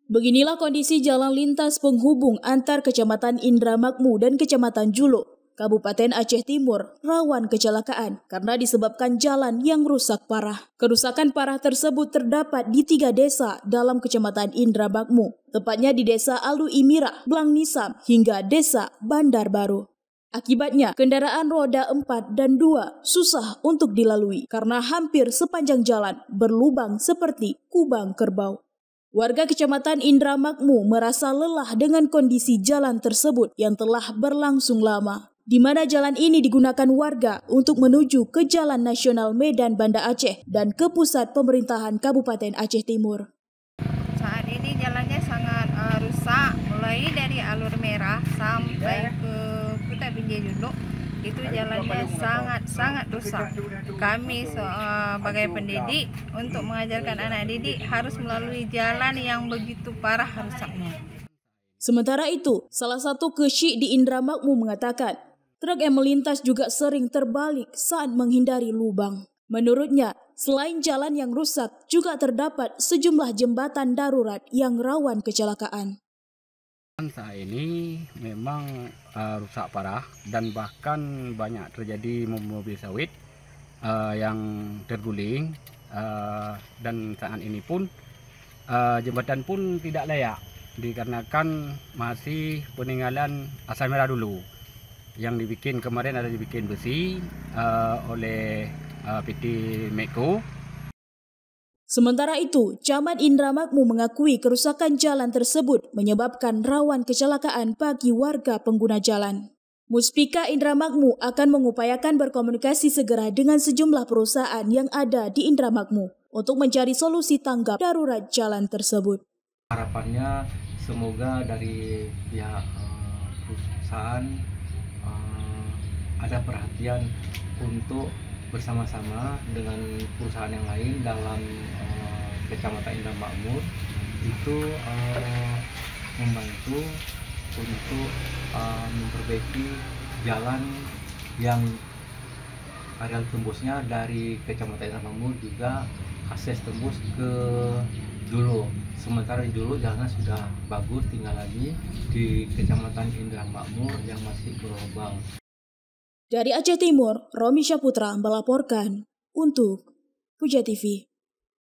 Beginilah kondisi jalan lintas penghubung antar Kecamatan Indramakmu dan Kecamatan Julo, Kabupaten Aceh Timur, rawan kecelakaan karena disebabkan jalan yang rusak parah. Kerusakan parah tersebut terdapat di 3 desa dalam Kecamatan Indramakmu, tepatnya di Desa Alu Imira, Blang Nisam, hingga Desa Bandar Baru. Akibatnya, kendaraan roda 4 dan 2 susah untuk dilalui karena hampir sepanjang jalan berlubang seperti kubang kerbau. Warga Kecamatan Indramakmu merasa lelah dengan kondisi jalan tersebut yang telah berlangsung lama, di mana jalan ini digunakan warga untuk menuju ke Jalan Nasional Medan Banda Aceh dan ke pusat pemerintahan Kabupaten Aceh Timur. Saat ini jalannya sangat rusak, mulai dari Alur Merah sampai ke Kuta Binjai Julo. Itu jalannya sangat rusak. Kami sebagai pendidik untuk mengajarkan anak didik harus melalui jalan yang begitu parah rusaknya. Sementara itu, salah satu kesyik di Indramakmu mengatakan, truk yang melintas juga sering terbalik saat menghindari lubang. Menurutnya, selain jalan yang rusak, juga terdapat sejumlah jembatan darurat yang rawan kecelakaan. Saat ini memang rusak parah dan bahkan banyak terjadi mobil sawit yang terguling dan saat ini pun jembatan pun tidak layak dikarenakan masih peninggalan asal merah dulu yang dibikin kemarin ada dibikin besi oleh PT Meko. Sementara itu, Camat Indramakmu mengakui kerusakan jalan tersebut menyebabkan rawan kecelakaan bagi warga pengguna jalan. Muspika Indramakmu akan mengupayakan berkomunikasi segera dengan sejumlah perusahaan yang ada di Indramakmu untuk mencari solusi tanggap darurat jalan tersebut. Harapannya semoga dari pihak perusahaan ada perhatian untuk bersama-sama dengan perusahaan yang lain dalam Kecamatan Indramakmu itu membantu untuk memperbaiki jalan yang ada tembusnya dari Kecamatan Indramakmu juga akses tembus ke Julo. Sementara di Julo jalannya sudah bagus, tinggal lagi di Kecamatan Indramakmu yang masih berlubang. Dari Aceh Timur, Romi Syaputra melaporkan untuk Puja TV.